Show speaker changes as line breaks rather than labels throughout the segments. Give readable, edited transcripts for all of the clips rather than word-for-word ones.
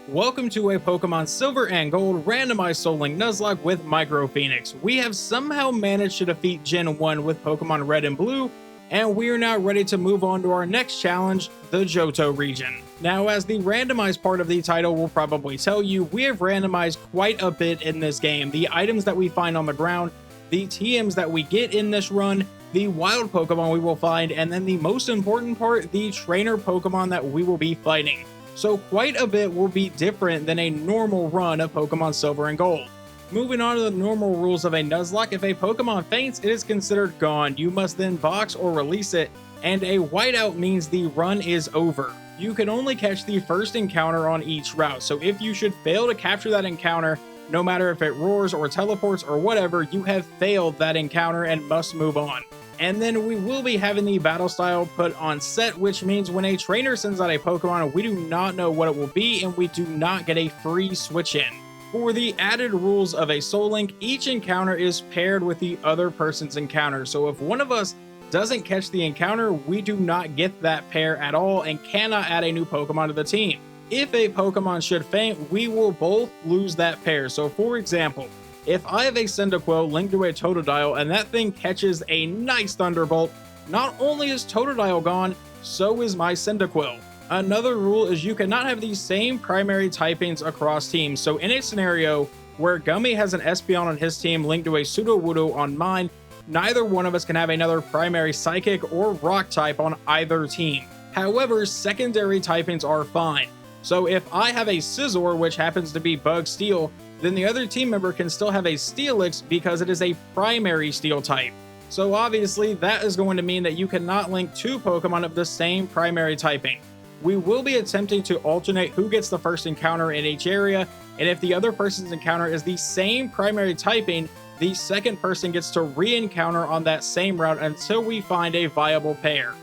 Welcome to a Pokemon Silver and Gold randomized Nuzlocke with MicroPhoenix. We have somehow managed to defeat Gen 1 with Pokemon Red and Blue, and we are now ready to move on to our next challenge, the Johto Region. Now, as the randomized part of the title will probably tell you, we have randomized quite a bit in this game. The items that we find on the ground, the TMs that we get in this run, the wild Pokemon we will find, and then the most important part, the trainer Pokemon that we will be fighting. So quite a bit will be different than a normal run of Pokemon Silver and Gold. Moving on to the normal rules of a Nuzlocke, if a Pokemon faints, it is considered gone. You must then box or release it, and a whiteout means the run is over. You can only catch the first encounter on each route, so if you should fail to capture that encounter, no matter if it roars or teleports or whatever, you have failed that encounter and must move on. And then we will be having the battle style put on set, which means when a trainer sends out a Pokemon, we do not know what it will be, and we do not get a free switch in. For the added rules of a Soul Link, each encounter is paired with the other person's encounter. So if one of us doesn't catch the encounter, we do not get that pair at all and cannot add a new Pokemon to the team. If a Pokemon should faint, we will both lose that pair. So for example, if I have a Cyndaquil linked to a Totodile and that thing catches a nice Thunderbolt, not only is Totodile gone, so is my Cyndaquil. Another rule is you cannot have the same primary typings across teams. So in a scenario where Gummy has an Espeon on his team linked to a Sudowoodo on mine, neither one of us can have another primary Psychic or Rock type on either team. However, secondary typings are fine. So if I have a Scizor, which happens to be Bug Steel, then the other team member can still have a Steelix because it is a primary Steel type. So obviously that is going to mean that you cannot link two Pokemon of the same primary typing. We will be attempting to alternate who gets the first encounter in each area, and if the other person's encounter is the same primary typing, the second person gets to re-encounter on that same route until we find a viable pair.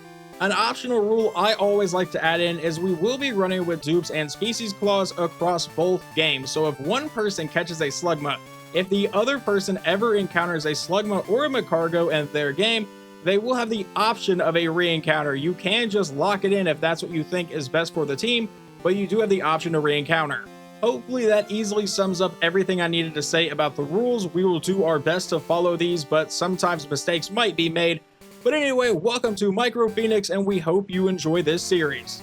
An optional rule I always like to add in is we will be running with dupes and species claws across both games. So if one person catches a Slugma, if the other person ever encounters a Slugma or a Magcargo in their game, they will have the option of a re-encounter. You can just lock it in if that's what you think is best for the team, but you do have the option to re-encounter. Hopefully that easily sums up everything I needed to say about the rules. We will do our best to follow these, but sometimes mistakes might be made. But anyway, welcome to MicroPhoenix, and we hope you enjoy this series.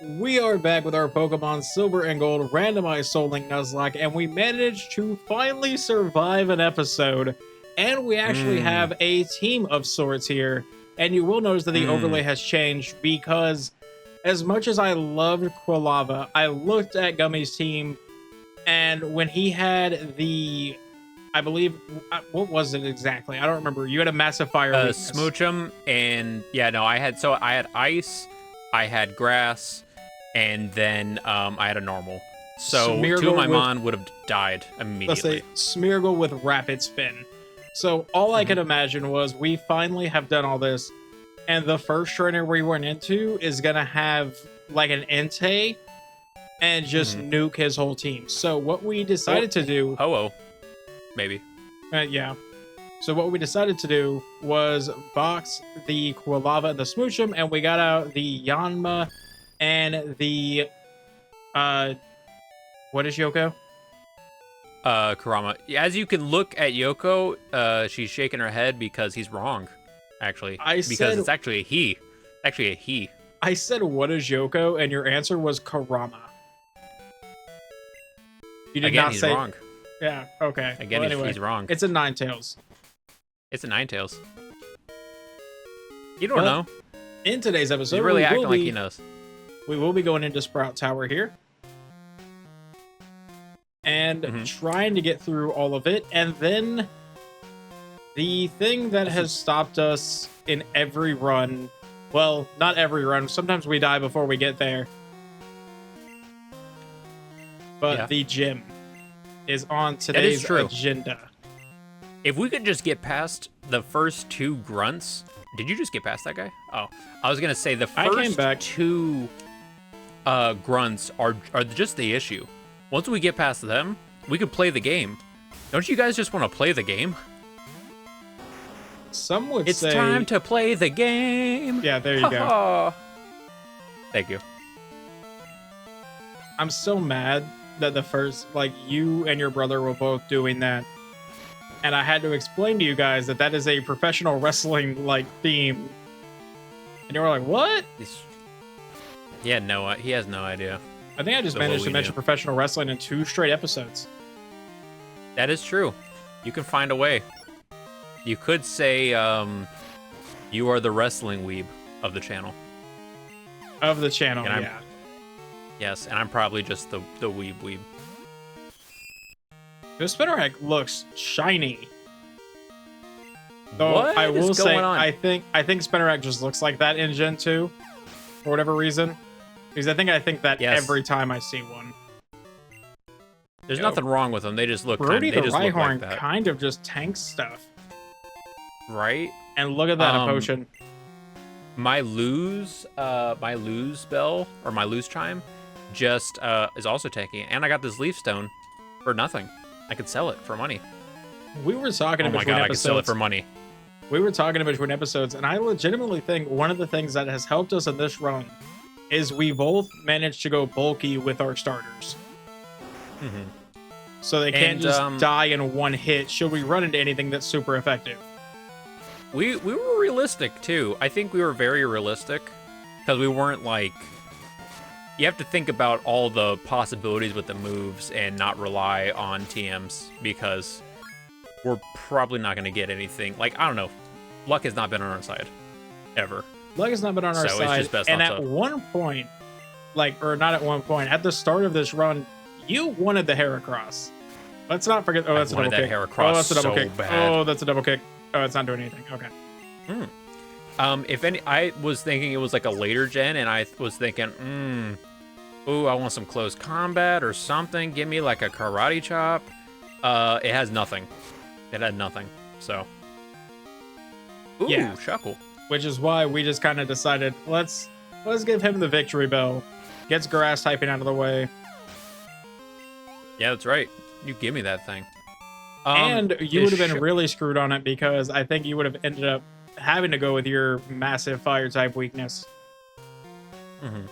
We are back with our Pokemon Silver and Gold randomized Soul Link Nuzlocke, and we managed to finally survive an episode. And we actually have a team of sorts here. And you will notice that the overlay has changed because as much as I loved Quilava, I looked at Gummy's team, and when he had the... I believe, what was it exactly? I don't remember. You had a massive fire.
Smoochum, and yeah, no, I had ice, I had grass, and then I had a normal. So Smeargle two of my mon would have died immediately.
Let's say Smeargle with Rapid Spin. So all I could imagine was we finally have done all this, and the first trainer we went into is gonna have like an Entei and just nuke his whole team. So what we decided to do.
Maybe.
Yeah. So what we decided to do was box the Quilava and the Smoochum, and we got out the Yanma and the what is Yoko?
Kurama. As you can look at Yoko, she's shaking her head because he's wrong. Actually, because it's actually a he. Actually, a he.
I said, "What is Yoko?" and your answer was Kurama. You did not say
wrong.
Yeah, okay.
Again,
well, anyway,
he's wrong.
It's a Ninetales.
It's a Ninetales. You don't know.
In today's episode,
he's really acting like he knows.
We will be going into Sprout Tower here. And trying to get through all of it. And then the thing that has stopped us in every run, well, not every run, sometimes we die before we get there. But the gym is on today's agenda.
If we could just get past the first two grunts. Did you just get past that guy? Oh, I was gonna say the first two grunts are just the issue. Once we get past them, we could play the game. Don't you guys just want to play the game?
Some would say
it's time to play the game.
Yeah, there you go.
Thank you.
I'm so mad that the first, like, you and your brother were both doing that. And I had to explain to you guys that that is a professional wrestling, like, theme. And you were like, what?
He has no idea.
I think I just managed to mention professional wrestling in 2 straight episodes.
That is true. You can find a way. You could say, you are the wrestling weeb of the channel.
Of the channel,
and
yeah.
Yes, and I'm probably just the weeb.
The spinner egg looks shiny. Though
What
I will
is
say,
going on?
I think spinner egg just looks like that in Gen 2 for whatever reason. Because I think that every time I see one.
There's nothing wrong with them. They just look
Brody
they
the
just look like
Rhyhorn
that.
kind of just tanks stuff.
Right?
And look at that, a potion.
My lose bell or my lose chime just is also tanking, and I got this leaf stone for nothing. I could sell it for money.
We were talking
oh my
between
god,
episodes.
I could sell it for money.
We were talking in between episodes, and I legitimately think one of the things that has helped us in this run is we both managed to go bulky with our starters.
Mm-hmm.
So they can't just die in one hit should we run into anything that's super effective.
We were realistic too. I think we were very realistic because we weren't like. You have to think about all the possibilities with the moves and not rely on TMs because we're probably not going to get anything. Like, I don't know. Luck has not been on our side ever.
Luck has not been on our
So
side.
it's just best
and
not
at
to.
one point, like, or not at one point, at the start of this run, you wanted the Heracross. Let's not forget. Oh, that's a double kick.
Heracross
Oh, that's a double
so
kick.
bad.
Oh, that's a double kick. Oh, it's not doing anything. Okay.
If any, I was thinking it was like a later gen, and I was thinking, ooh, I want some close combat or something. Give me like a karate chop. It has nothing. It had nothing. So. Ooh,
yeah.
Shuckle.
Which is why we just kind of decided let's give him the victory bell. Gets grass typing out of the way.
Yeah, that's right. You give me that thing.
And you would have been really screwed on it because I think you would have ended up having to go with your massive fire type weakness.
Mm-hmm.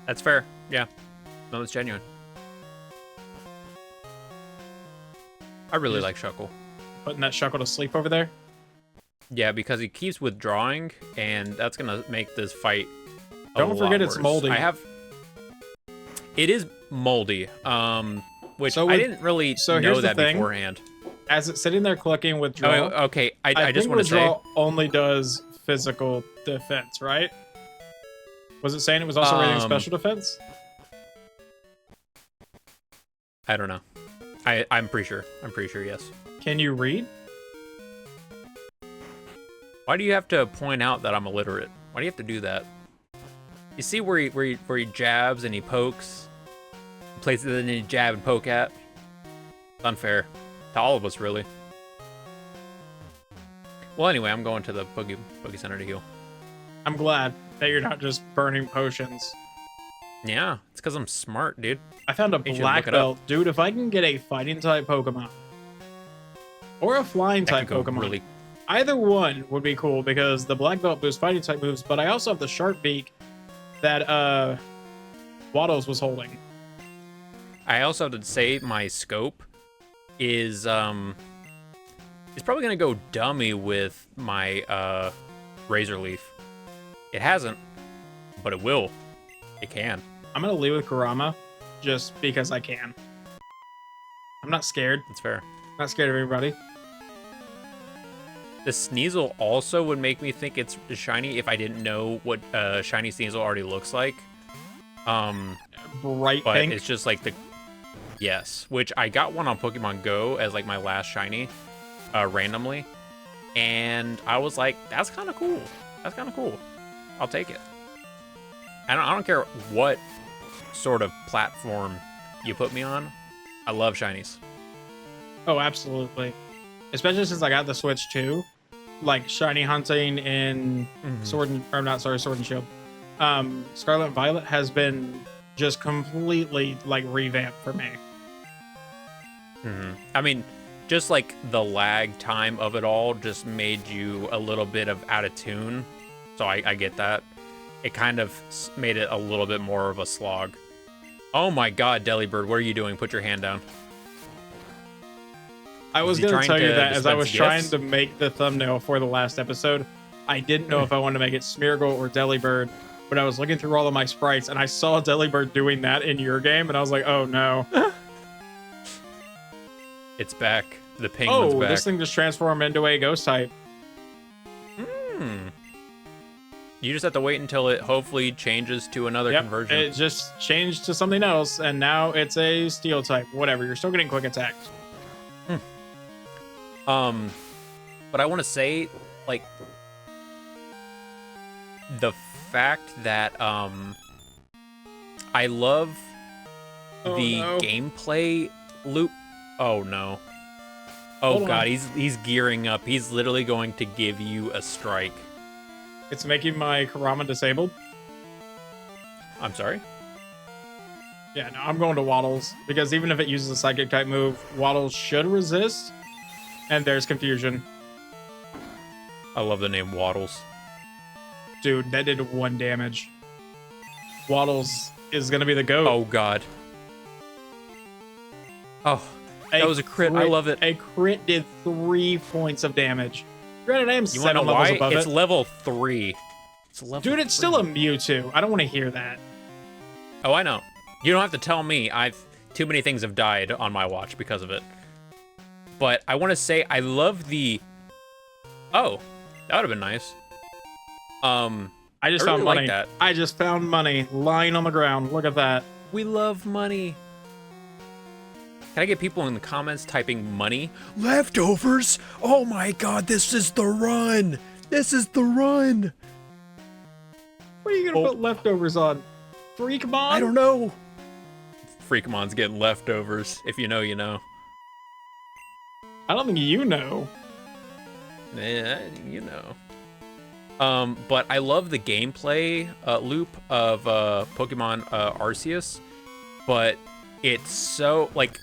That's fair. Yeah. No, it's genuine. I really like Shuckle.
Putting that Shuckle to sleep over there?
Yeah, because he keeps withdrawing, and that's going to make this fight
Don't forget it's moldy.
It is moldy, which I didn't really know that beforehand.
As it's sitting there clicking withdraw.
Oh, okay, I just want to say
withdraw only does physical defense, right? Was it saying it was also rating special defense?
I don't know. I'm pretty sure. I'm pretty sure, yes.
Can you read?
Why do you have to point out that I'm illiterate? Why do you have to do that? You see where he jabs and he pokes, places it in he jab and poke at? It's unfair to all of us, really. Well, anyway, I'm going to the Boogie Center to heal.
I'm glad that you're not just burning potions.
Yeah, it's because I'm smart, dude.
I found a black belt. Dude, if I can get a fighting type Pokemon or a flying type Pokemon, either one would be cool because the black belt boosts fighting type moves, but I also have the sharp beak that Waddles was holding.
I also have to say my scope is it's probably gonna go dummy with my Razor Leaf. It hasn't, but it will. It can.
I'm gonna leave with Kurama just because I can. I'm not scared.
That's fair.
I'm not scared of everybody.
The Sneasel also would make me think it's shiny if I didn't know what shiny Sneasel already looks like.
Bright
but
pink.
It's just like the which I got one on Pokemon Go as like my last shiny, randomly, and I was like, that's kind of cool. That's kind of cool. I'll take it. I don't care what sort of platform you put me on. I love shinies.
Oh, absolutely. Especially since I got the Switch too. Like shiny hunting in Sword and Shield. Scarlet and Violet has been just completely like revamped for me.
I mean, just like the lag time of it all just made you a little bit of out of tune. So I get that. It kind of made it a little bit more of a slog. Oh my god, Delibird, what are you doing? Put your hand down.
I was going to tell you that as I was trying to make the thumbnail for the last episode. I didn't know if I wanted to make it Smeargle or Delibird, but I was looking through all of my sprites and I saw Delibird doing that in your game, and I was like, oh no.
It's back. The penguin's back.
Oh, this thing just transformed into a ghost type.
You just have to wait until it hopefully changes to another conversion.
It just changed to something else, and now it's a steel type. Whatever, you're still getting quick attacks.
But I want to say, like, the fact that I love the gameplay loop. Oh no. Oh god, he's gearing up. He's literally going to give you a strike.
It's making my Kurama disabled.
I'm sorry?
Yeah, no, I'm going to Waddles, because even if it uses a psychic type move, Waddles should resist, and there's confusion.
I love the name Waddles.
Dude, that did 1 damage. Waddles is going to be the GOAT.
Oh god. Oh, that was a crit. I love it.
A crit did 3 points of damage. Granted, I am 7 levels above it.
It's level 3. It's level
Dude, it's
3.
still a Mewtwo. I don't want to hear that.
Oh, I know. You don't have to tell me. Too many things have died on my watch because of it. But I want to say I love the... Oh, that would have been nice.
I just found money. I just found money lying on the ground. Look at that.
We love money. Can I get people in the comments typing money? Leftovers? Oh my god, this is the run! This is the run!
What are you gonna put leftovers on? Freakmon?
I don't know. Freakmon's getting leftovers. If you know, you know.
I don't think you know.
Yeah, you know. But I love the gameplay loop of Pokemon Arceus, but it's so, like,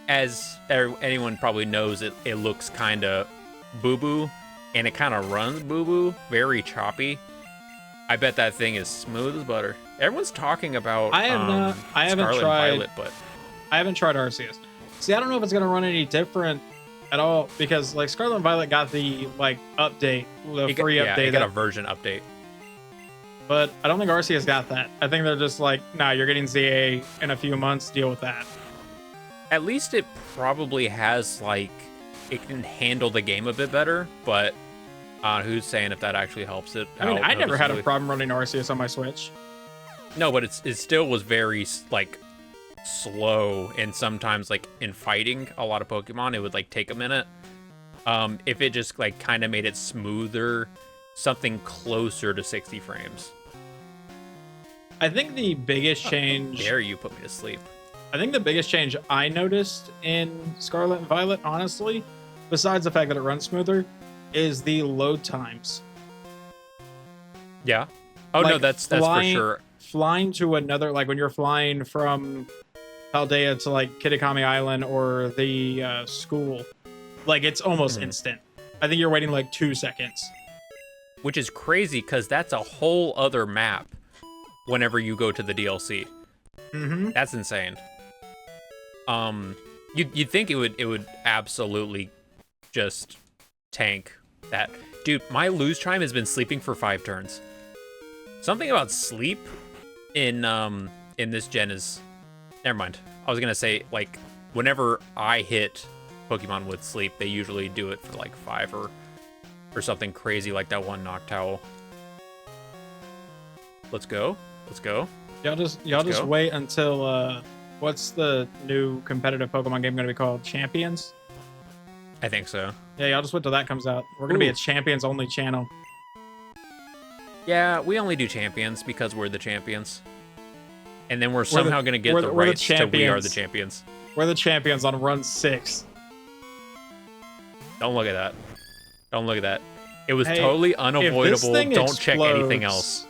as anyone probably knows, it looks kind of boo-boo, and it kind of runs boo-boo, very choppy. I bet that thing is smooth as butter. Everyone's talking about
I haven't tried
Violet, but
I haven't tried Arceus. See, I don't know if it's gonna run any different at all, because like Scarlet and Violet got the update, the free update.
They got a version update.
But I don't think Arceus got that. I think they're just like, nah, you're getting ZA in a few months, deal with that.
At least it probably has, like, it can handle the game a bit better, but who's saying if that actually helps it out?
I mean, I never had a problem running Arceus on my Switch.
No, but it still was very, like, slow, and sometimes, like, in fighting a lot of Pokemon, it would, like, take a minute. If it just, like, kind of made it smoother, something closer to 60 frames.
I think the biggest change...
How dare you put me to sleep.
I think the biggest change I noticed in Scarlet and Violet, honestly, besides the fact that it runs smoother, is the load times.
Yeah. Oh, like, no, that's for sure.
Flying to another, like when you're flying from Paldea to like Kitakami Island or the school, like it's almost instant. I think you're waiting like 2 seconds.
Which is crazy because that's a whole other map whenever you go to the DLC. That's insane. You'd think it would absolutely just tank that. Dude, my lose time has been sleeping for 5 turns. Something about sleep in this gen is... Never mind. I was gonna say, like, whenever I hit Pokemon with sleep, they usually do it for like 5 or something crazy like that one Noctowl. Let's go. Let's go.
Y'all just wait until what's the new competitive Pokemon game gonna be called? Champions?
I think so.
Yeah, y'all just wait till that comes out. We're gonna be a Champions only channel.
Yeah, we only do Champions because we're the champions. And then we're somehow gonna get the rights to We Are the Champions.
We're the champions on run 6.
Don't look at that. Don't look at that. It was totally unavoidable. Don't check anything else.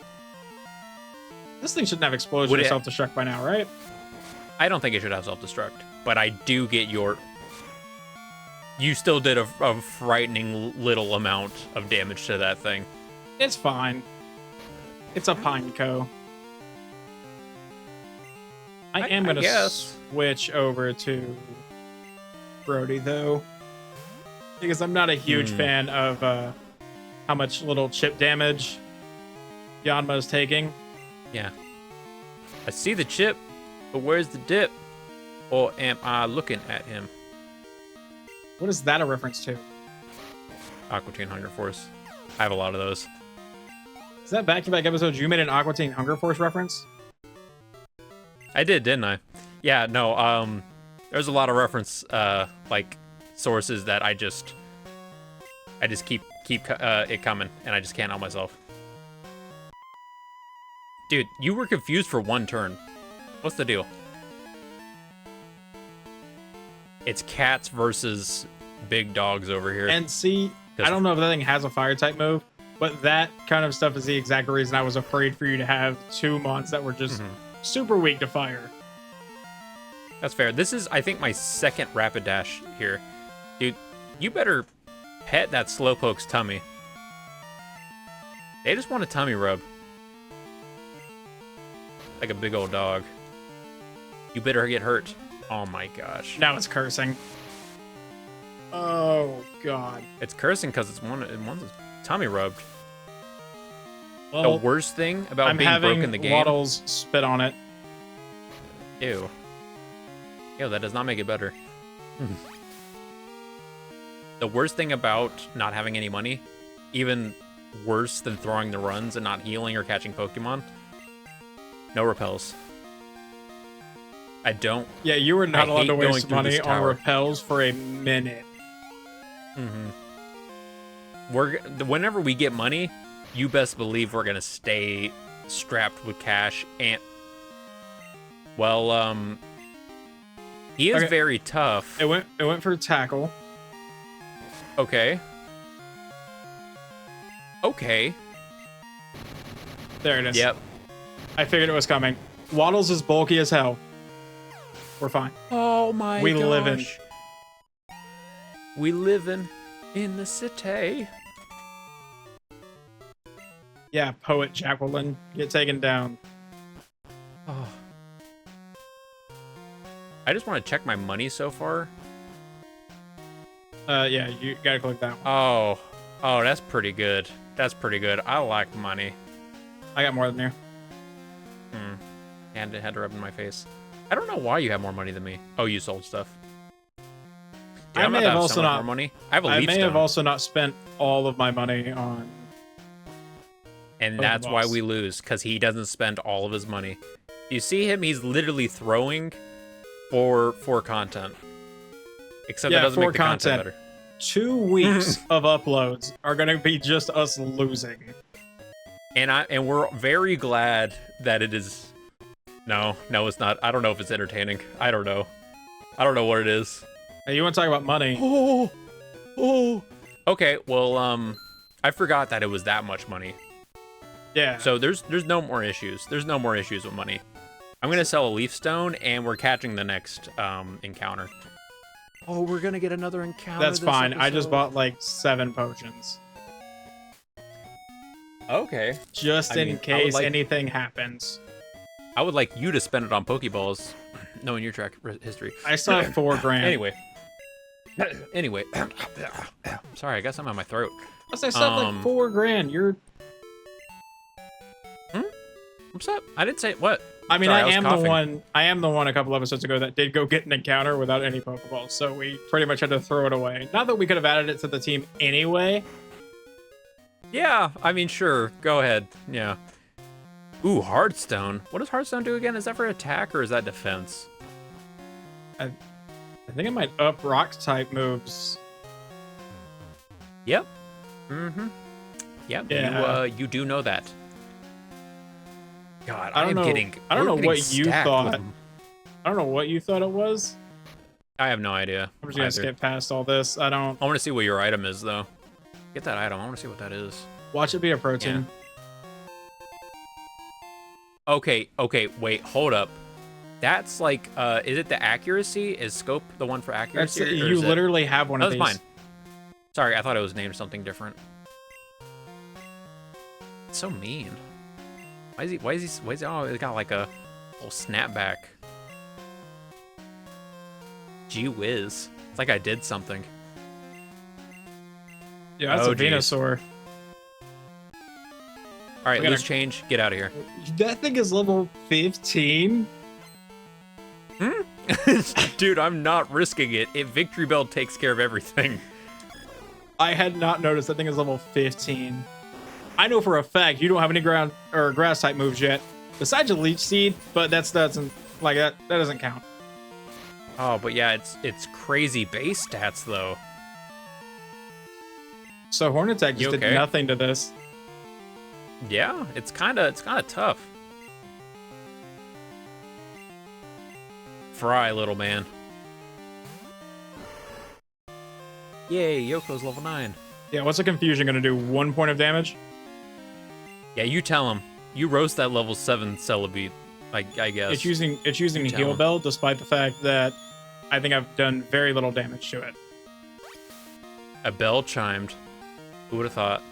This thing shouldn't have explosion or self-destruct by now, right?
I don't think it should have self-destruct, but I do get your... You still did a frightening little amount of damage to that thing.
It's fine. It's a Pineco. I am going to switch over to Brody, though. Because I'm not a huge fan of how much little chip damage Yanma's taking.
Yeah. I see the chip, but where's the dip? Or am I looking at him?
What is that a reference to?
Aqua Teen Hunger Force. I have a lot of those.
Is that back-to-back episodes you made an Aqua Teen Hunger Force reference?
I did, didn't I? Yeah, no, there's a lot of reference, like, sources that I just keep it coming, and I just can't help myself. Dude, you were confused for one turn. What's the deal? It's cats versus big dogs over here.
And see, I don't know if that thing has a fire type move, but that kind of stuff is the exact reason I was afraid for you to have two mons that were just super weak to fire.
That's fair. This is, I think, my second rapid dash here. Dude, you better pet that Slowpoke's tummy. They just want a tummy rub. Like a big old dog. You better get hurt. Oh my gosh.
Now it's cursing. Oh god.
It's cursing because it wants its tummy rubbed.
Well,
the worst thing about being broke in the game.
Waddles spit on it.
Ew. Ew, that does not make it better. The worst thing about not having any money, even worse than throwing the runs and not healing or catching Pokemon, no repels. I don't.
Yeah, you were not allowed to waste money on repels for a minute.
Whenever we get money, you best believe we're gonna stay strapped with cash. And well, he is very tough.
It went for tackle.
Okay. Okay.
There it is.
Yep.
I figured it was coming. Waddles is bulky as hell. We're fine.
Oh my gosh.
We
livin' in the city.
Yeah, Poet Jacqueline, get taken down.
Oh. I just want to check my money so far.
Yeah, you gotta click that one.
Oh, that's pretty good. That's pretty good. I like money.
I got more than you.
And it had to rub in my face. I don't know why you have more money than me. Oh, you sold stuff. Dude,
I may have also not
more money. I have a
I
leaf
may
stone.
have also not spent all of my money on.
And that's why we lose, because he doesn't spend all of his money. You see him? He's literally throwing for content. Except that doesn't make the content better.
2 weeks of uploads are gonna be just us losing.
And we're very glad that it is. No, it's not. I don't know if it's entertaining. I don't know. I don't know what it is.
Hey, you want to talk about money?
Oh. Okay, well, I forgot that it was that much money.
Yeah.
So there's no more issues. There's no more issues with money. I'm gonna sell a leaf stone, and we're catching the next encounter. Oh, we're gonna get another encounter.
That's fine. I just bought like 7 potions.
Okay.
Just in case anything happens.
I would like you to spend it on Pokeballs, knowing your track history.
I still have $4,000.
Anyway. Sorry, I got something on my throat.
I still have like $4,000. You're.
What's up? I didn't say what.
I mean, sorry, I am the one a couple episodes ago that did go get an encounter without any Pokeballs, so we pretty much had to throw it away. Not that we could have added it to the team anyway.
Yeah, I mean, sure. Go ahead. Yeah. Ooh, Heartstone. What does Heartstone do again? Is that for attack or is that defense?
I think it might up rock type moves.
Yep. Yep.
Yeah.
You do know that. God,
I don't know what you thought. I don't know what you thought it was.
I have no idea.
I'm just gonna skip past all this. I want
to see what your item is, though. Get that item. I want to see what that is.
Watch it be a protein.
Yeah. Okay, wait, hold up. That's like, is it the accuracy? Is scope the one for accuracy?
You literally have one of these.
That's mine. Sorry, I thought it was named something different. It's so mean. Why is he, oh, he's got like a little snapback. Gee whiz. It's like I did something.
Yeah, that's a
geez.
Venusaur.
All right, loose change. Get out of here.
That thing is level 15?
Dude, I'm not risking it. Victory Bell takes care of everything.
I had not noticed that thing is level 15. I know for a fact you don't have any ground or grass type moves yet, besides a Leech Seed, but that doesn't count.
Oh, but yeah, it's crazy base stats though.
So Horn Attack just did nothing to this.
Yeah, it's kind of tough. Fry, little man. Yay, Yoko's level 9.
Yeah, what's the confusion gonna do? 1 point of damage?
Yeah, you tell him. You roast that level 7 Celebi, I guess.
It's using Heal Bell, despite the fact that I think I've done very little damage to it.
A bell chimed. Who would have thought?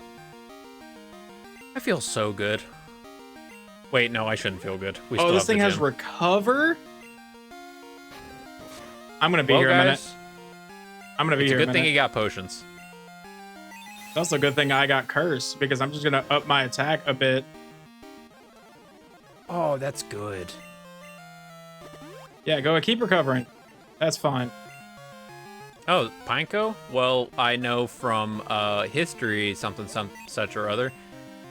I feel so good. Wait, no, I shouldn't feel good.
Oh, this thing has Recover? I'm gonna be here a minute. I'm gonna be here a minute.
It's a good thing you got potions.
It's also a good thing I got Curse, because I'm just gonna up my attack a bit.
Oh, that's good.
Yeah, go and keep recovering. That's fine.
Oh, Pineco? Well, I know from history, something such or other,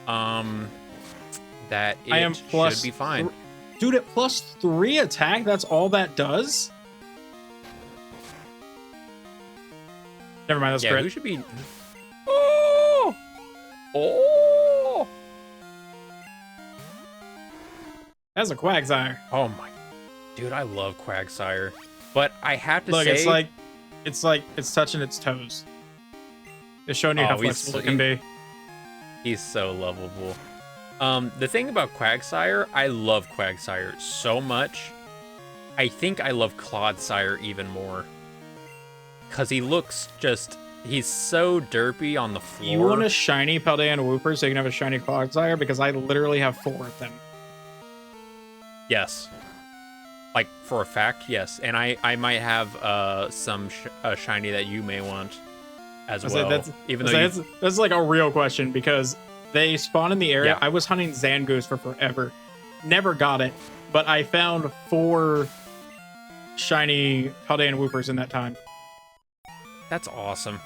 that it should be fine.
Dude, at +3 attack, that's all that does? Never mind, that's
yeah,
crit.
Who should be... Oh! Oh!
That's a Quagsire.
Oh my... Dude, I love Quagsire. But I have to say...
Look, it's like it's touching its toes. It's showing you how flexible it can be.
He's so lovable. The thing about Quagsire, I love Quagsire so much. I think I love Clodsire even more. Because he looks he's so derpy on the floor.
You want a shiny Paldean Wooper so you can have a shiny Clodsire? Because I literally have 4 of them.
Yes. Like, for a fact, yes. And I might have some shiny that you may want as well.
That's like a real question, because they spawn in the area. Yeah. I was hunting Zangoose for forever. Never got it, but I found 4 shiny Paldean Woopers in that time.
That's awesome.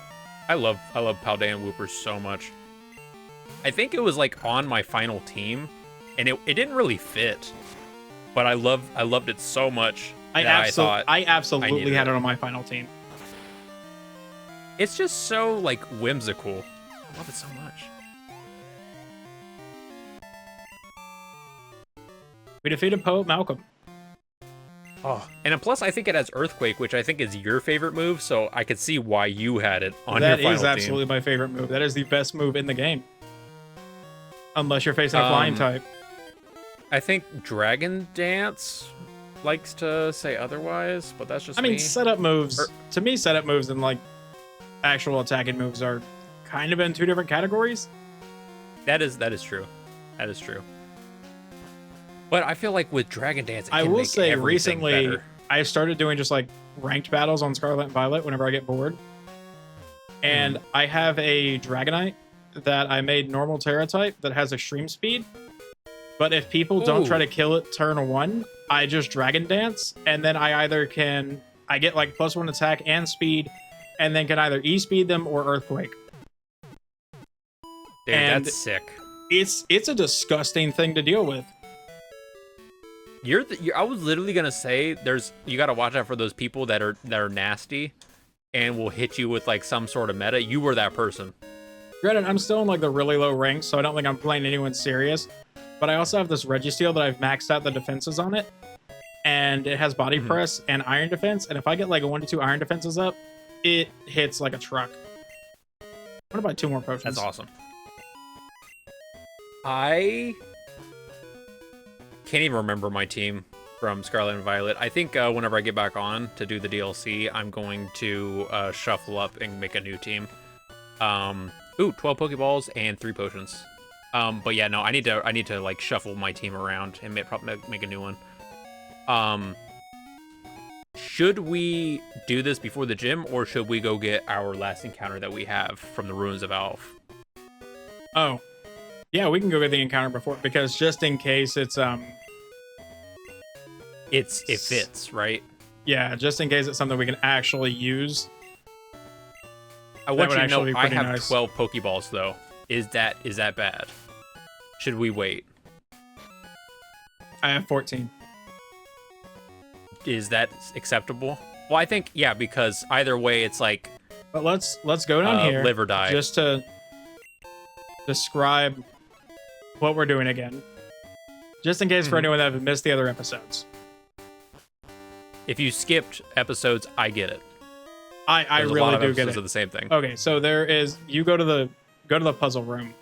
I love Paldean Woopers so much. I think it was like on my final team, and it didn't really fit. But I loved it so much that I
absolutely had it on my final team.
It's just so like whimsical. I love it so much.
We defeated Poe Malcolm.
Oh, and plus I think it has Earthquake, which I think is your favorite move, so I could see why you had it on your final team.
That is absolutely my favorite move. That is the best move in the game. Unless you're facing a flying type.
I think Dragon Dance likes to say otherwise, but that's just me.
Setup moves. To me, setup moves and like actual attacking moves are kind of in 2 different categories.
That is true. That is true. But I feel like with Dragon Dance,
I will say recently I started doing just like ranked battles on Scarlet and Violet whenever I get bored. And I have a Dragonite that I made normal Terra type that has extreme speed. But if people don't try to kill it turn 1, I just Dragon Dance, and then I get like +1 attack and speed, and then can either E-speed them or Earthquake.
Dude, and that's sick.
It's a disgusting thing to deal with.
I was literally gonna say you gotta watch out for those people that are nasty, and will hit you with like some sort of meta. You were that person.
Granted, I'm still in like the really low ranks, so I don't think I'm playing anyone serious. But I also have this Registeel that I've maxed out the defenses on it, and it has body press and iron defense. And if I get like a 1 to 2 iron defenses up, it hits like a truck. I'm gonna buy 2 more potions.
That's awesome. I can't even remember my team from Scarlet and Violet. I think whenever I get back on to do the DLC, I'm going to shuffle up and make a new team. 12 Pokeballs and 3 potions. But yeah, no, I need to like shuffle my team around and probably make a new one. Should we do this before the gym, or should we go get our last encounter that we have from the Ruins of Alf?
Oh, yeah, we can go get the encounter before, because just in case it
fits, right?
Yeah, just in case it's something we can actually use.
I want you to know I have
nice.
12 Pokeballs though. Is that bad? Should we wait?
I have 14.
Is that acceptable? Well, I think yeah, because either way, it's like.
But let's go down here.
Live or die.
Just to describe what we're doing again, just in case for anyone that have missed the other episodes.
If you skipped episodes, I get it.
I really do get it.
Of the same thing.
Okay, so there is. You go to the puzzle room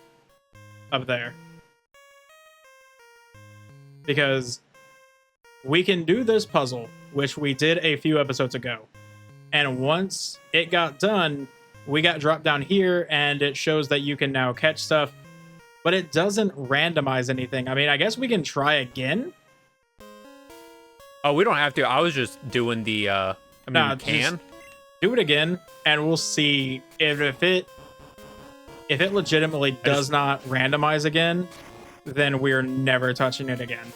up there, because we can do this puzzle, which we did a few episodes ago. And once it got done, we got dropped down here, and it shows that you can now catch stuff, but it doesn't randomize anything. I mean, I guess we can try again.
Oh, we don't have to. I was just doing the. I mean, we can
do it again, and we'll see if it legitimately does not randomize again. Then we're never touching it again.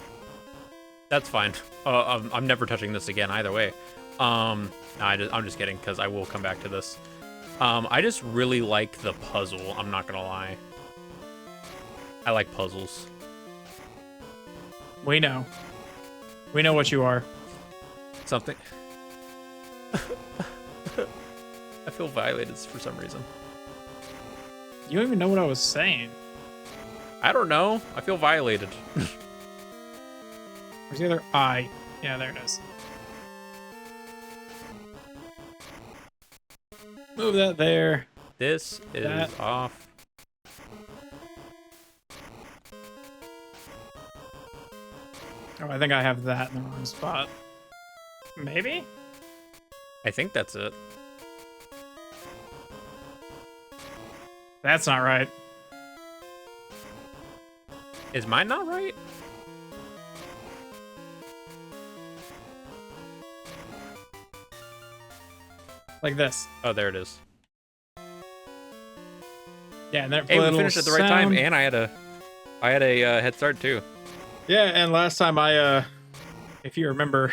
That's fine. I'm never touching this again either way. I'm just kidding, because I will come back to this. I just really like the puzzle. I'm not gonna lie. I like puzzles.
We know what you are.
Something. I feel violated for some reason.
You don't even know what I was saying.
I don't know. I feel violated.
Where's the other eye? Yeah, there it is. Move that there.
This is off.
Oh, I think I have that in the wrong spot. Maybe?
I think that's it.
That's not right.
Is mine not right?
Like this.
Oh, there it is.
Yeah, and then
hey, we finished at the right time, and I had a head start too.
Yeah, and last time if you remember,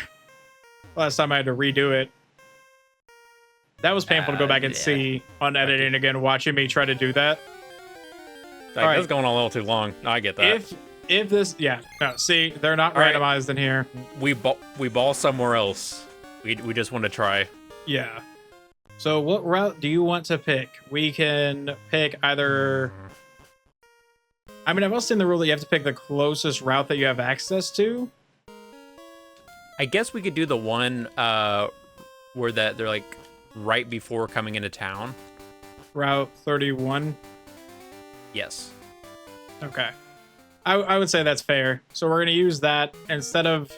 last time I had to redo it. That was painful to go back and see on editing again, watching me try to do that.
Like, that's going on a little too long. No, I get that.
If this, yeah, no, see, they're not randomized in here.
We ball somewhere else. We just want to try.
Yeah. So what route do you want to pick? We can pick either. I mean, I've also seen the rule that you have to pick the closest route that you have access to.
I guess we could do the one where they're like right before coming into town.
Route 31.
Yes.
Okay. I would say that's fair. So we're going to use that instead of...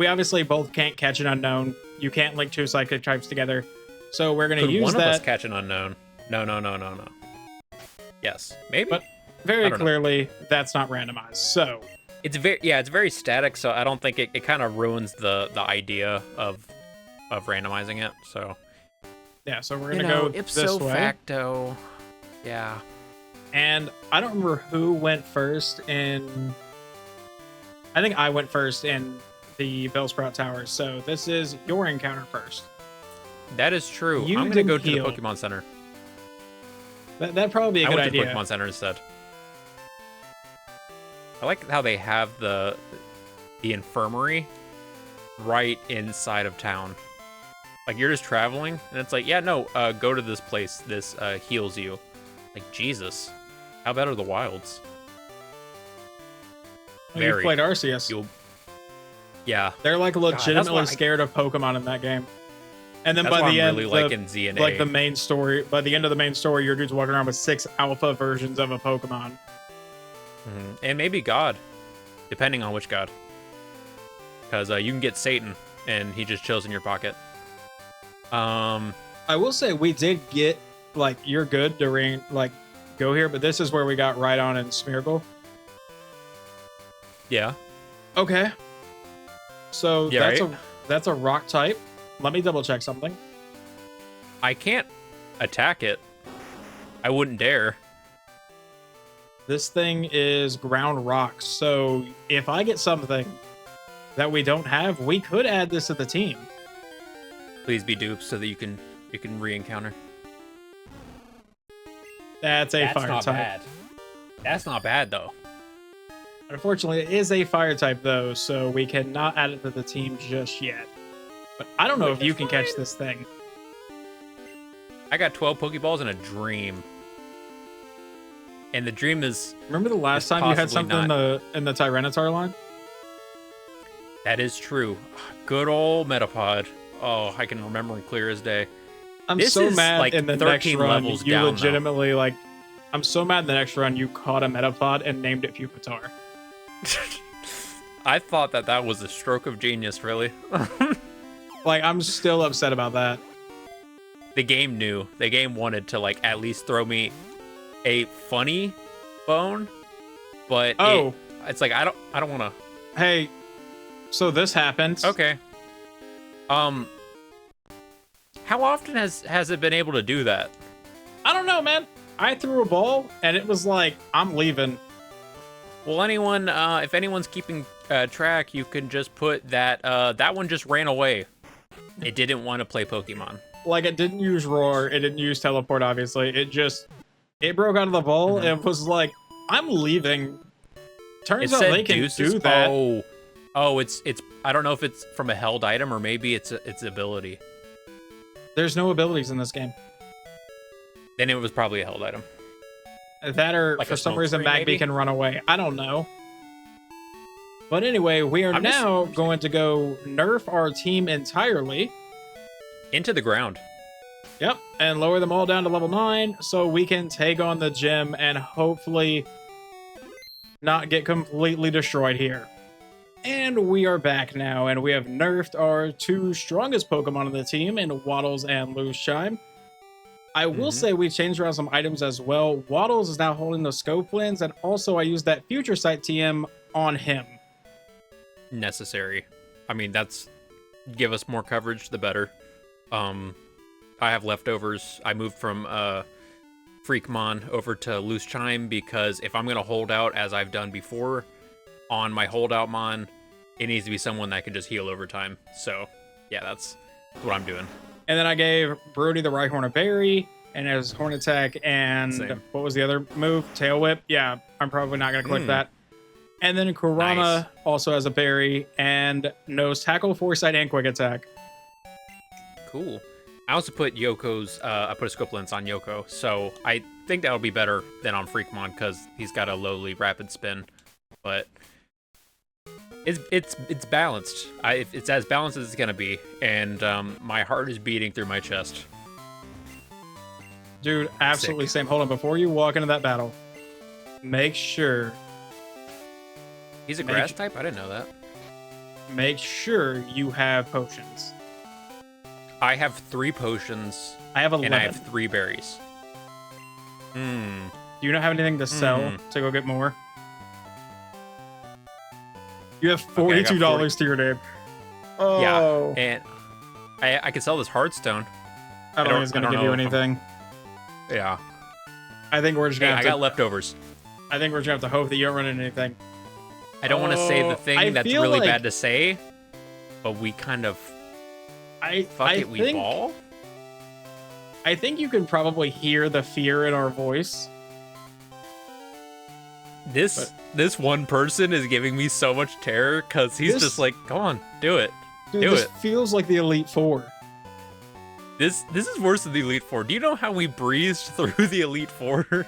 We obviously both can't catch an unknown. You can't link two psychic types together. So we're going to use that...
one of us catch an unknown? No. Yes. Maybe?
But very clearly, that's not randomized. So...
It's very static, so I don't think it kind of ruins the idea of randomizing it, so...
Yeah, so we're going to go
ipso
this way.
facto. Yeah.
And I don't remember who went first in... I think I went first in the Bellsprout Towers, so this is your encounter first.
That is true. I'm going to go to the Pokemon Center.
That'd probably be a good idea.
I went to the Pokemon Center instead. I like how they have the infirmary right inside of town. Like, you're just traveling, and it's like, yeah, no, go to this place. This heals you. Like, Jesus. How bad are the wilds?
You played Arceus.
Yeah.
They're, like, legitimately scared of Pokemon in that game. And then by the end,
really liking ZNA.
Like, the main story, by the end of the main story, your dude's walking around with 6 alpha versions of a Pokemon.
And maybe God, depending on which God. Because you can get Satan, and he just chills in your pocket.
I will say we did get, like, you're good to go here, but this is where we got Rhydon and Smeargle.
Yeah.
Okay. So
yeah,
that's a rock type. let me double check something.
I can't attack it. I wouldn't dare.
This thing is ground rock, so if I get something that we don't have, we could add this to the team.
Please be dupes so that you can re-encounter.
That's a fire type.
Bad. That's not bad though.
Unfortunately, it is a fire type though, so we cannot add it to the team just yet. But I don't know if you can catch this thing.
I got 12 Pokeballs in a dream. And the dream is...
Remember the last time you had something in the Tyranitar line?
That is true. Good old Metapod. Oh, I can remember him clear as day.
I'm so mad
like
in the next run you legitimately though. Like... I'm so mad in the next run you caught a Metapod and named it Pupitar.
I thought that was a stroke of genius, really.
Like, I'm still upset about that.
The game knew. The game wanted to, like, at least throw me a funny bone, but it's like I don't want to.
Hey, so this happened.
Okay. How often has it been able to do that?
I don't know, man. I threw a ball and it was like, I'm leaving.
Well, anyone, if anyone's keeping track, you can just put that that one just ran away. It didn't want to play Pokemon.
Like, it didn't use Roar, it didn't use Teleport, obviously. It broke out of the ball and was like, I'm leaving. Turns out they can do that.
Oh, it's. I don't know if it's from a held item or maybe it's ability.
There's no abilities in this game.
Then it was probably a held item.
That or
like
for some reason Magby can run away. I don't know. But anyway, we are now going to go nerf our team entirely.
Into the ground.
Yep, and lower them all down to level 9 so we can take on the gym and hopefully not get completely destroyed here. And we are back now, and we have nerfed our 2 strongest Pokemon on the team in Waddles and Loose Chime. I will say we changed around some items as well. Waddles is now holding the Scope Lens, and also I used that Future Sight TM on him.
Necessary. I mean, that's... Give us more coverage, the better. I have leftovers. I moved from Freakmon over to Loose Chime because if I'm going to hold out, as I've done before, on my holdout Mon, it needs to be someone that can just heal over time. So, yeah, that's what I'm doing.
And then I gave Brody the Rhyhorn a berry, and as Horn Attack, and what was the other move? Tail Whip? Yeah, I'm probably not going to click that. And then Kurama also has a berry, and knows Tackle, Foresight, and Quick Attack.
Cool. I also put Yoko's, I put a Scope Lens on Yoko, so I think that'll be better than on Freakmon, because he's got a lowly rapid spin. But it's balanced. It's as balanced as it's gonna be, and my heart is beating through my chest.
Dude, absolutely same. Hold on, before you walk into that battle, make sure.
He's a grass type? I didn't know that.
Make sure you have potions.
I have 3 potions.
I have 11.
And I have 3 berries.
Do you not have anything to sell to go get more? You have $42 to your name. Oh.
Yeah, and I could sell this Hearthstone.
I don't think it's going to give you anything.
Yeah.
I think we're just going to
I got leftovers.
I think we're just going to have to hope that you don't run into anything.
I don't want to say the thing that's really bad to say, but we kind of... we ball?
I think you can probably hear the fear in our voice.
This one person is giving me so much terror because he's just like, come on, do it.
Dude, this feels like the Elite Four.
This is worse than the Elite Four. Do you know how we breezed through the Elite Four?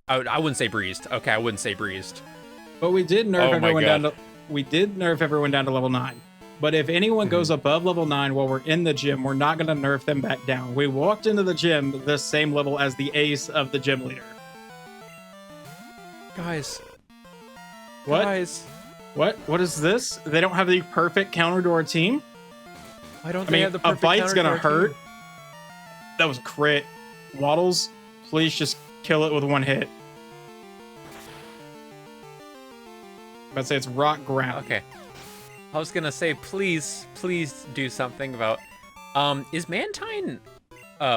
I wouldn't say breezed. Okay, I wouldn't say breezed.
But we did nerf everyone down to nerf everyone down to level 9. But if anyone goes above level 9 while we're in the gym, we're not going to nerf them back down. We walked into the gym the same level as the ace of the gym leader.
Guys.
What?
Guys.
What? What is this? They don't have the perfect counter to our team?
Why don't they have the perfect
counter? A bite's
going to
hurt. Team? That was a crit. Waddles, please just kill it with 1 hit. I'd say it's rock ground.
Okay. I was gonna say, please do something about. Is Mantine,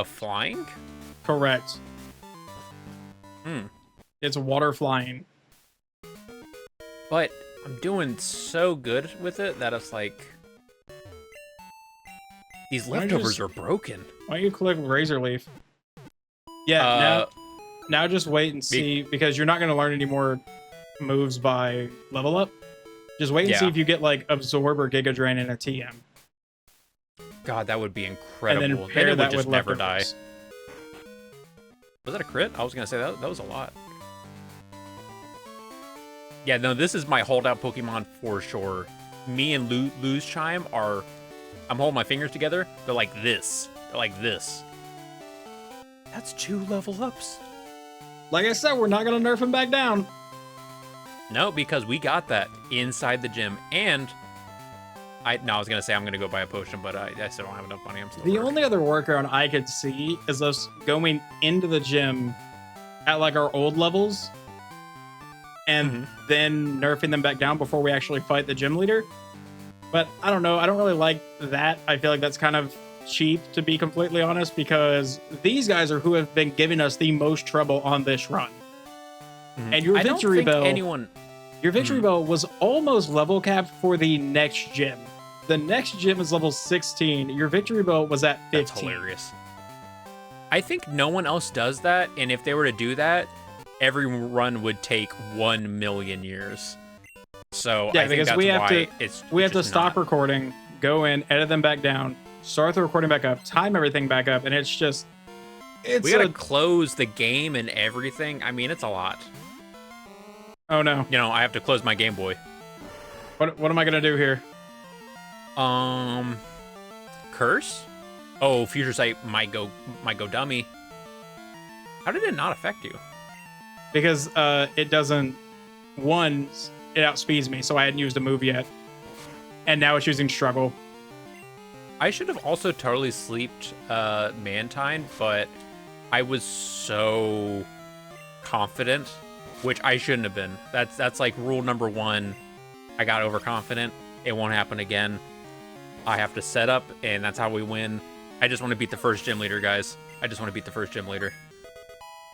flying?
Correct.
Hmm.
It's water flying.
But I'm doing so good with it that it's like these leftovers are broken.
Why don't you click Razor Leaf? Yeah, now just wait and see, because you're not going to learn any more moves by level up. Just wait and see if you get like Absorb or Giga Drain in a TM.
God, that would be incredible.
And then pair
it
that
would just
with
never die.
leftovers.
Was that a crit? I was gonna say that was a lot. Yeah, no, this is my holdout Pokemon for sure. Me and Lose Chime are. I'm holding my fingers together. They're like this. They're like this. That's 2 level ups.
Like I said, we're not gonna nerf him back down.
No, because we got that inside the gym, and I was gonna say I'm gonna go buy a potion, but I still don't have enough money. I'm still
The only other workaround I could see is us going into the gym at like our old levels and then nerfing them back down before we actually fight the gym leader. But I don't know. I don't really like that. I feel like that's kind of cheap, to be completely honest, because these guys are who have been giving us the most trouble on this run. And your victory bell, your victory bell was almost level capped for the next gym. The next gym is level 16. Your victory bell was at 15.
That's hilarious. I think no one else does that, and if they were to do that, every run would take 1 million years. So
yeah,
I think
because we have to stop recording, go in, edit them back down, start the recording back up, time everything back up, and it's just
we gotta close the game and everything. I mean, it's a lot.
Oh no!
You know, I have to close my Game Boy.
What am I gonna do here?
Curse? Oh, Future Sight might go dummy. How did it not affect you?
Because it doesn't. One, it outspeeds me, so I hadn't used a move yet, and now it's using Struggle.
I should have also totally sleeped Mantine, but I was so confident, which I shouldn't have been. That's like rule number 1. I got overconfident. It won't happen again. I have to set up, and that's how we win. I just want to beat the first gym leader, guys. I just want to beat the first gym leader.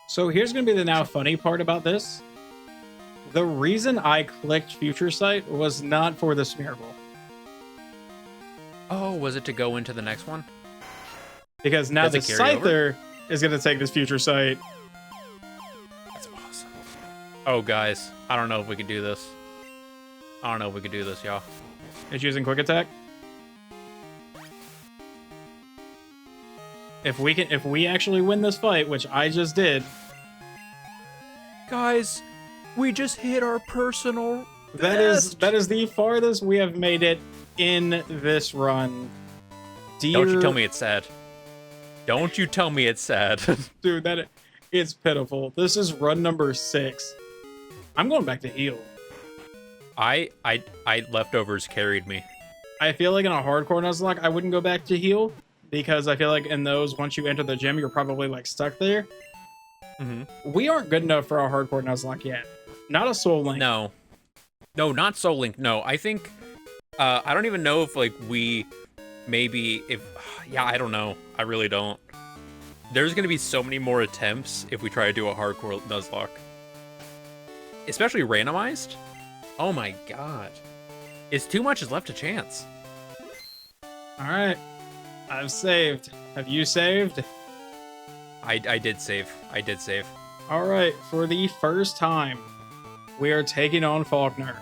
So here's going to be the now funny part about this. The reason I clicked Future Sight was not for the Smeargle.
Oh, was it to go into the next one?
Because now the Scyther is going to take this Future Sight.
That's awesome. Oh, guys. I don't know if we could do this. I don't know if we could do this, y'all.
It's using Quick Attack. If we actually win this fight, which I just did.
Guys, we just hit our personal
best. That is the farthest we have made it in this run.
Don't you tell me it's sad. Don't you tell me it's sad.
Dude, it's pitiful. This is run number 6. I'm going back to heal.
I leftovers carried me.
I feel like in a hardcore Nuzlocke, I wouldn't go back to heal, because I feel like in those, once you enter the gym, you're probably like stuck there. We aren't good enough for a hardcore Nuzlocke yet. Not a Soul Link.
No, not Soul Link. No, I think I don't even know if like I don't know. I really don't. There's gonna be so many more attempts if we try to do a hardcore Nuzlocke, especially randomized. Oh my god, it's too much is left to chance.
All right, I've saved. Have you saved?
I did save. I did save.
All right, for the first time, we are taking on FALKNER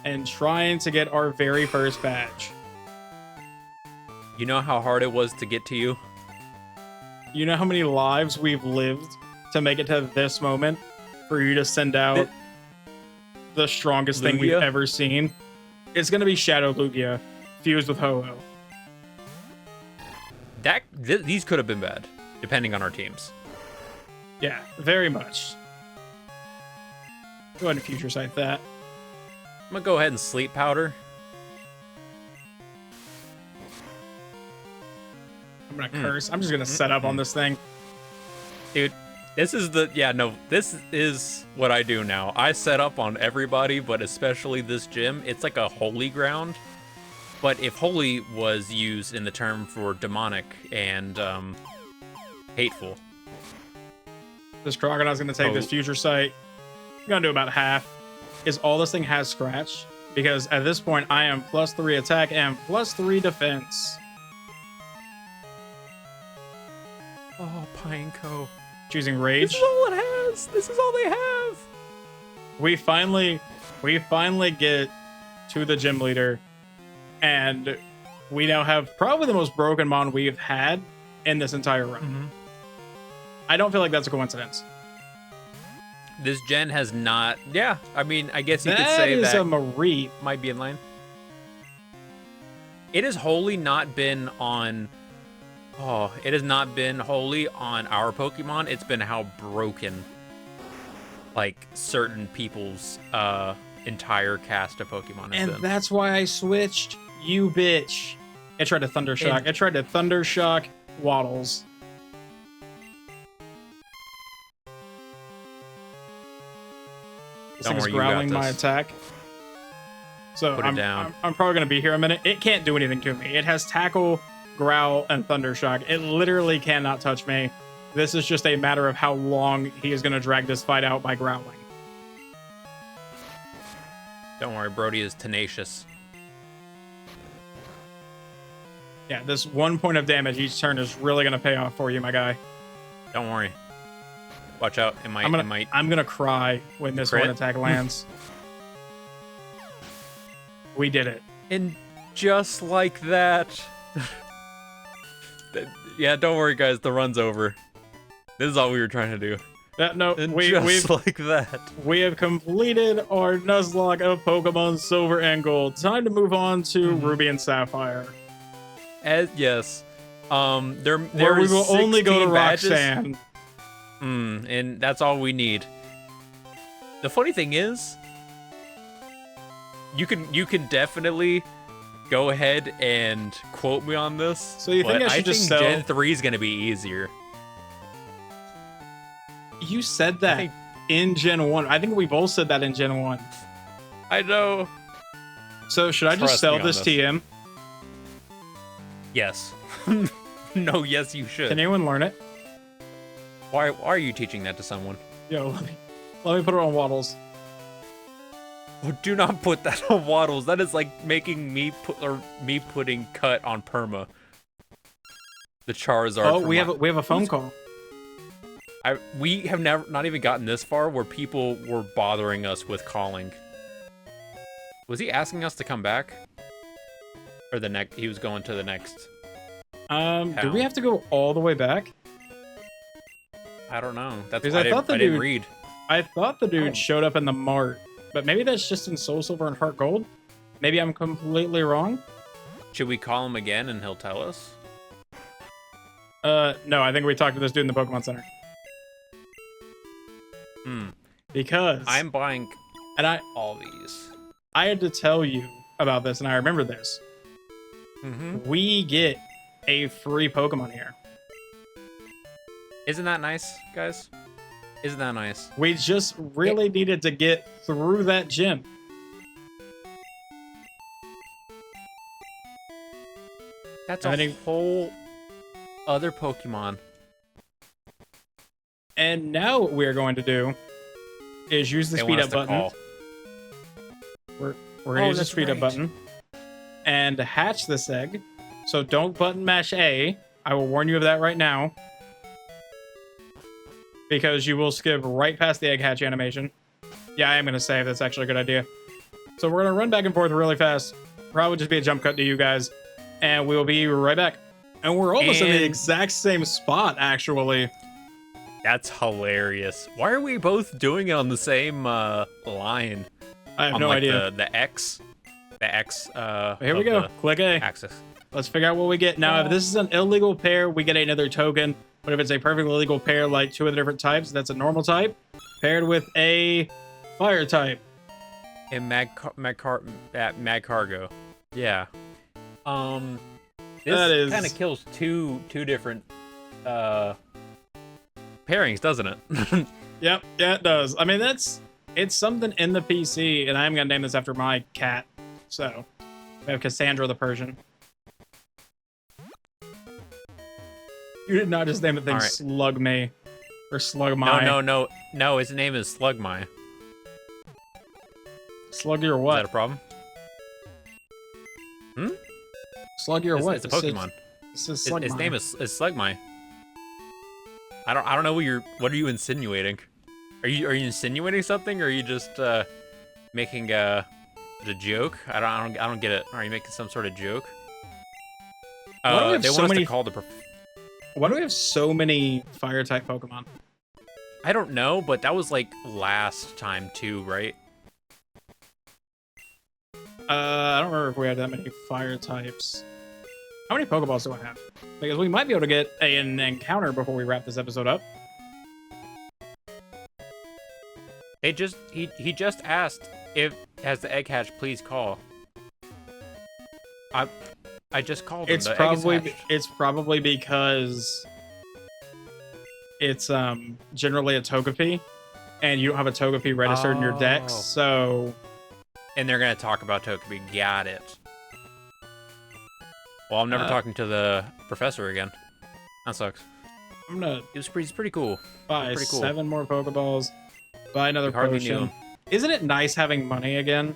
and trying to get our very first badge.
You know how hard it was to get to you?
You know how many lives we've lived to make it to this moment for you to send out the strongest thing we've ever seen? It's going to be Shadow Lugia fused with Ho-Oh.
These could have been bad, depending on our teams.
Yeah, very much. Go ahead and Future Sight that.
I'm going to go ahead and Sleep Powder.
I'm going to curse. I'm just going to set up on this thing.
Dude, This is this is what I do now. I set up on everybody, but especially this gym. It's like a holy ground. But if holy was used in the term for demonic and hateful.
This Crocodile's going to take this future sight. I'm going to do about half. Is all this thing has scratch? Because at this point, I am +3 attack and +3 defense.
Oh, Pineco.
Choosing Rage.
This is all it has. This is all they have.
We finally get to the gym leader, and we now have probably the most broken mon we've had in this entire run.
Mm-hmm.
I don't feel like that's a coincidence.
This gen has not. Yeah, I mean, I guess you could say that
a Marie
might be in line. It has wholly not been on. Oh, it has not been wholly on our Pokemon. It's been how broken, like, certain people's entire cast of Pokemon has been.
And that's why I switched. You bitch. It tried to Thunder Shock. It tried to Thunder Shock Waddles. This thing is growling my attack. So I'm probably going to be here a minute. It can't do anything to me. It has Tackle, Growl, and Thunder Shock. It literally cannot touch me. This is just a matter of how long he is going to drag this fight out by growling.
Don't worry, Brody is tenacious.
Yeah, this 1 point of damage each turn is really going to pay off for you, my guy.
Don't worry. Watch out. I'm
gonna cry when this one attack lands. We did it.
And just like that. Yeah, don't worry, guys. The run's over. This is all we were trying to do.
We've
like that.
We have completed our Nuzlocke of Pokemon Silver and Gold. Time to move on to Ruby and Sapphire.
Yes. There
we will only go to
badges.
Roxanne.
And that's all we need. The funny thing is, you can definitely go ahead and quote me on this.
So you think I should just sell?
Gen 3 is gonna be easier.
You said that in Gen 1. I think we both said that in Gen 1.
I know.
So should I just sell this TM?
Yes. No, yes, you should.
Can anyone learn it?
Why are you teaching that to someone?
Yo, let me put it on Waddles.
Oh, do not put that on Waddles. That is like making me putting Cut on Perma. The Charizard.
Oh, we have a phone call.
We have not even gotten this far where people were bothering us with calling. Was he asking us to come back? Or he was going to the next.
Do we have to go all the way back?
I don't know. That's
because
I didn't read.
I thought the dude showed up in the mart, but maybe that's just in Soul Silver and Heart Gold. Maybe I'm completely wrong.
Should we call him again and he'll tell us?
No, I think we talked to this dude in the Pokemon Center. Because
I'm buying all these.
I had to tell you about this, and I remember this. We get a free Pokemon here.
Isn't that nice, guys? Isn't that nice?
We just really needed to get through that gym.
That's a whole other Pokemon.
And now what we're going to do is use the speed up button. We're going to use the speed up button and hatch this egg. So don't button mash A. I will warn you of that right now. Because you will skip right past the egg hatch animation. Yeah, I am going to save. That's actually a good idea. So we're going to run back and forth really fast. Probably just be a jump cut to you guys. And we will be right back. And we're almost in the exact same spot, actually.
That's hilarious. Why are we both doing it on the same line?
I have no idea.
The X. The X.
Here we go. Click A.
Axis.
Let's figure out what we get. Now, if this is an illegal pair, we get another token. But if it's a perfectly legal pair, like two of the different types, that's a normal type, paired with a fire type.
And Magcargo. Yeah. This kind of kills two different pairings, doesn't it?
Yep, yeah, it does. I mean, it's something in the PC, and I'm gonna name this after my cat. So, we have Cassandra the Persian. You did not just name the thing Slug Me or Slug My.
No. His name is Slugmy.
Sluggy or what?
Is that a problem?
Sluggy or what?
It's a Pokemon. His name is Slugmy. I don't know what are you insinuating? Are you insinuating something, or are you just making a joke? I don't get it. Are you making some sort of joke? They want us to call the.
Why do we have so many fire type Pokemon?
I don't know, but that was like last time too, right?
I don't remember if we had that many fire types. How many Pokeballs do I have? Because we might be able to get an encounter before we wrap this episode up.
He just asked if has the egg hatched, please call. I just called him.
It's probably because it's generally a Togepi, and you don't have a Togepi registered in your deck, so.
And they're gonna talk about Togepi. Got it. Well, I'm never talking to the professor again. That sucks. He's pretty cool.
Buy 7 more Pokeballs. Buy another potion. Isn't it nice having money again?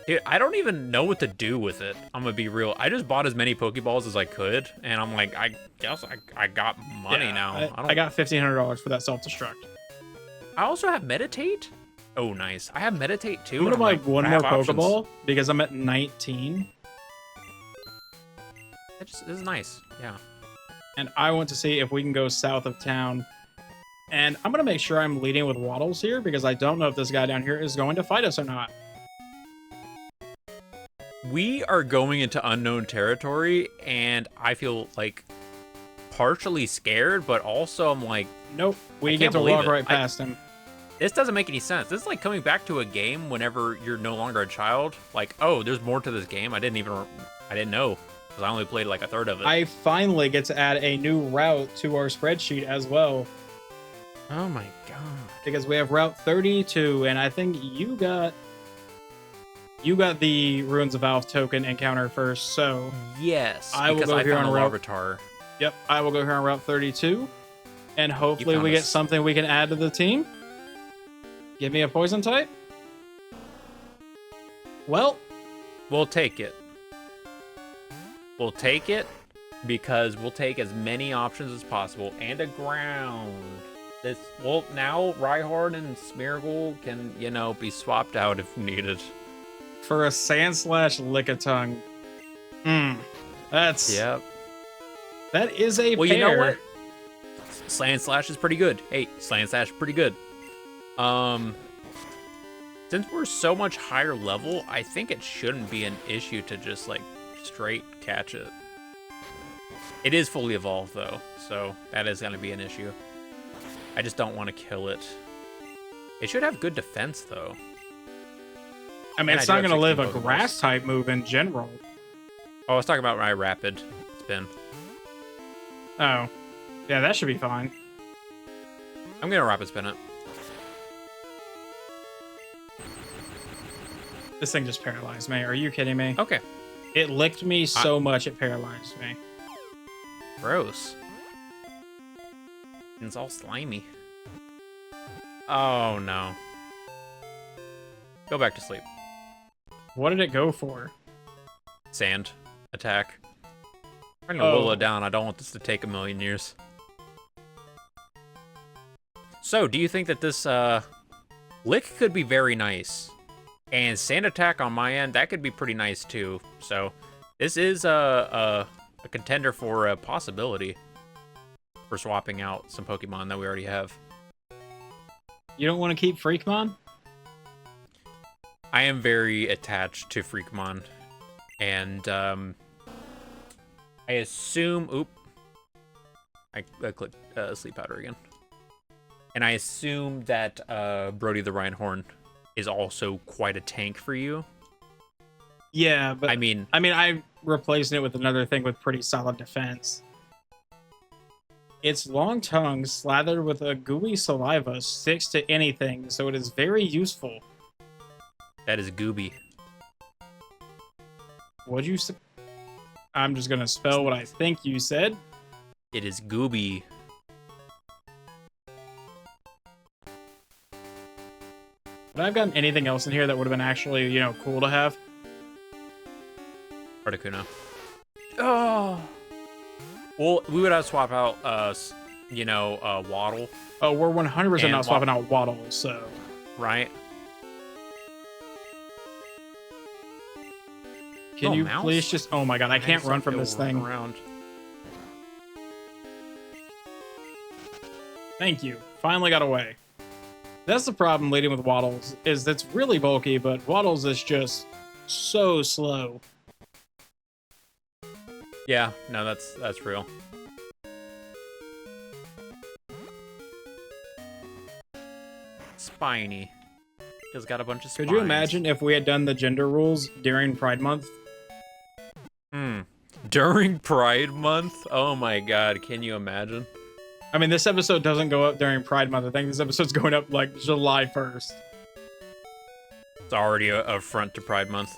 Dude, I don't even know what to do with it. I'm gonna be real. I just bought as many Pokeballs as I could, and I'm like, I guess I got money now.
I got $1,500 for that self-destruct.
I also have Meditate. Oh, nice. I have Meditate too.
I'm gonna buy one more Pokeball because I'm at 19.
This is nice, yeah.
And I want to see if we can go south of town. And I'm going to make sure I'm leading with Waddles here because I don't know if this guy down here is going to fight us or not.
We are going into unknown territory, and I feel like partially scared, but also I'm like...
Nope, we get to walk right past him.
This doesn't make any sense. This is like coming back to a game whenever you're no longer a child. Like, oh, there's more to this game. I didn't know. I only played like a third of it.
I finally get to add a new route to our spreadsheet as well.
Oh my god.
Because we have Route 32, and I think you got the Ruins of Alph token encounter first, so...
Yes,
I will go here on Route...
Larvitar.
Yep, I will go here on Route 32, and hopefully we get something we can add to the team. Give me a poison type. Well...
We'll take it. We'll take it because we'll take as many options as possible and a ground. Now Rhyhorn and Smeargle can, be swapped out if needed.
For a Sandslash Lickitung. That is a pair.
You know what? Sandslash is pretty good. Hey, Sandslash is pretty good. Since we're so much higher level, I think it shouldn't be an issue to just like straight catch it. It is fully evolved though, so that is going to be an issue. I just don't want to kill it. It should have good defense though.
I mean, it's not going to live a grass type move in general.
Oh, I was talking about my rapid spin.
Oh, yeah, that should be fine.
I'm going to rapid spin it.
This thing just paralyzed me. Are you kidding me?
Okay.
It licked me so much it paralyzed me.
Gross. And it's all slimy. Oh no. Go back to sleep.
What did it go for?
Sand attack. I'm gonna whittle it down. I don't want this to take 1,000,000 years. So, do you think that this lick could be very nice? And sand attack on my end, that could be pretty nice too. So, this is a contender for a possibility for swapping out some Pokemon that we already have.
You don't want to keep Freakmon?
I am very attached to Freakmon. And I assume... Oop. I clicked Sleep Powder again. And I assume that Brody the Rhinehorn is also quite a tank for you.
Yeah, but...
I mean,
I'm replacing it with another thing with pretty solid defense. Its long tongue, slathered with a gooey saliva, sticks to anything, so it is very useful.
That is gooby.
What'd you say? I'm just gonna spell what I think you said.
It is gooby.
Would I have gotten anything else in here that would have been actually, you know, cool to have?
Articuno. Oh. Well, we would have to swap out, Waddle.
Oh, we're 100%
And
not swapping out Waddle, so...
Right?
Can you please just... Oh my god, I can't run from this thing.
Around.
Thank you. Finally got away. That's the problem leading with Waddles, is it's really bulky, but Waddles is just so slow.
Yeah, no, that's real. Spiny. Just got a bunch of spines.
Could you imagine if we had done the gender rules during Pride Month?
During Pride Month? Oh my god, can you imagine?
I mean, this episode doesn't go up during Pride Month. I think this episode's going up, like, July 1st.
It's already a front to Pride Month.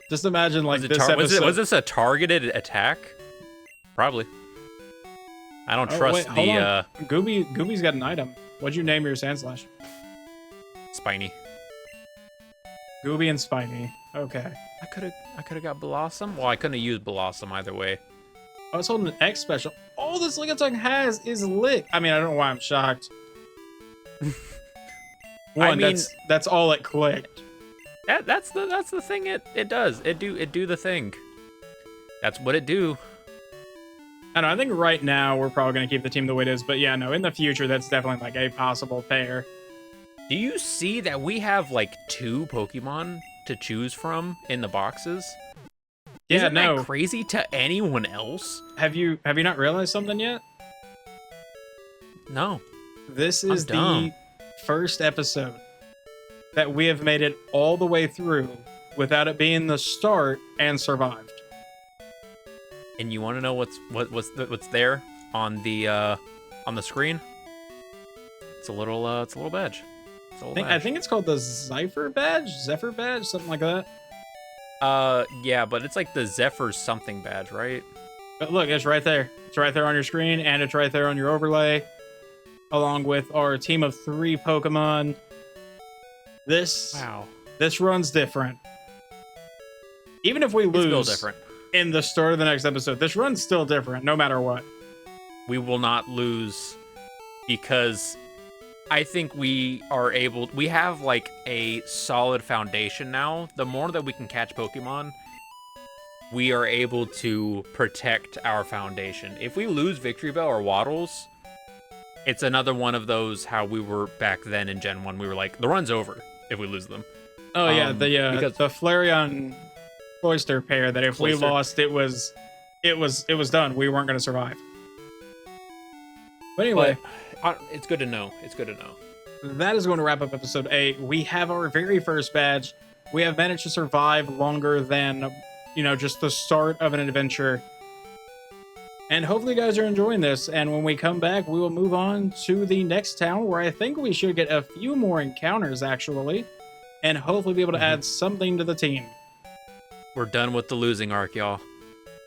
Just imagine, like, this episode...
Was this a targeted attack? Probably. I don't trust
hold on. Gooby's got an item. What'd you name your Sandslash?
Spiny.
Gooby and Spiny. Okay.
I could have got Blossom. Well, I couldn't have used Blossom either way.
I was holding an X special. All this Lickitung has is Lick. I mean, I don't know why I'm shocked. That's all it clicked.
That's the thing it does. It do the thing. That's what it do.
I know, I think right now we're probably gonna keep the team the way it is, but yeah, no, in the future that's definitely like a possible pair.
Do you see that we have like 2 Pokemon to choose from in the boxes?
Yeah,
Isn't
no.
that crazy to anyone else?
Have you not realized something yet?
No.
This is the first episode that we have made it all the way through without it being the start and survived.
And you want to know what's there on the screen? It's a little badge.
I think it's called the Zephyr badge, something like that.
Yeah, but it's like the Zephyr something badge, right?
But look, it's right there. It's right there on your screen, and it's right there on your overlay, along with our team of 3 Pokemon. This runs different. Even if we lose in the start of the next episode, this run's still different, no matter what.
We will not lose because I think we have like a solid foundation now. The more that we can catch Pokemon, we are able to protect our foundation. If we lose Victory Bell or Waddles, it's another one of those how we were back then in Gen 1. We were like, the run's over if we lose them.
Oh yeah, the Flareon Cloyster pair that if we lost, it was done. We weren't going to survive. But anyway,
it's good to know. It's good to know.
That is going to wrap up episode 8. We have our very first badge. We have managed to survive longer than, just the start of an adventure. And hopefully you guys are enjoying this. And when we come back, we will move on to the next town where I think we should get a few more encounters, actually. And hopefully be able to add something to the team.
We're done with the losing arc, y'all.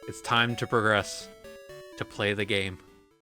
It's time to progress, to play the game.